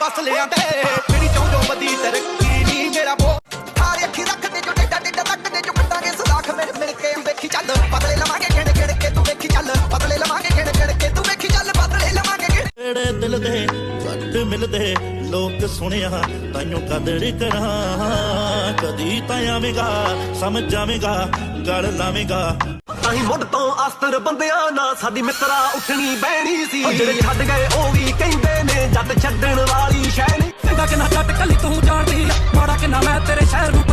ਮਸਲਿਆਂ ਤੇ ਮੇਰੀ ਚੌਂਜੋ ਵਧੀ ਤਰੱਕੀ ਨਹੀਂ ਮੇਰਾ ਬੋ ਹਾਰੇ ਅੱਖੀ ਰੱਖਦੇ ਜੋ ਡੇਡਾ ਡੇਡਾ ਰੱਖਦੇ ਜੋ ਕੱਟਾਂਗੇ ਸੁਦਾਖ ਮੇਰੇ ਮਿਲ ਕੇ ਵੇਖੀ ਚੱਲ ਬਦਲੇ ਲਵਾਂਗੇ ਕਿਹੜੇ ਕਿਹੜੇ ਕੇ ਤੂੰ ਵੇਖੀ ਚੱਲ ਬਦਲੇ ਲਵਾਂਗੇ ਕਿਹੜੇ ਕਿਹੜੇ ਕੇ ਤੂੰ ਵੇਖੀ ਚੱਲ ਬਦਲੇ ਲਵਾਂਗੇ ਕਿਹੜੇ ਦਿਲ ਦੇ ਘੱਟ ਮਿਲਦੇ ਲੋਕ ਸੁਣਿਆ ਤਾਈਓ ਕਦਰ ਕਰਾਂ ਕਦੀ ਤਾਂ ਆਵੇਂਗਾ ਸਮਝ ਜਾਵੇਂਗਾ ਗਲ ਲਾਵੇਂਗਾ ਅਸੀਂ ਮੁੱਢ ਤੋਂ ਆਸਤਰ ਬੰਦਿਆਂ ਨਾ ਸਾਡੀ ਮਿੱਤਰਾ ਉੱਠਣੀ ਬਹਿਣੀ ਸੀ ਜਿਹੜੇ ਛੱਡ ਗਏ ਉਹ ਵੀ ਕਹਿੰਦੇ ਨੇ ਜੱਟ ਛੱਡਣ ਵਾਲੀ ਸ਼ੈ ਨਹੀਂ ਚੰਗਾ ਕਿੰਨਾ ਜੱਟ ਕੱਲੀ ਤੂੰ ਜਾਣਦੀ ਮਾੜਾ ਕਿੰਨਾ ਮੈਂ ਤੇਰੇ ਸ਼ਹਿਰ ਨੂੰ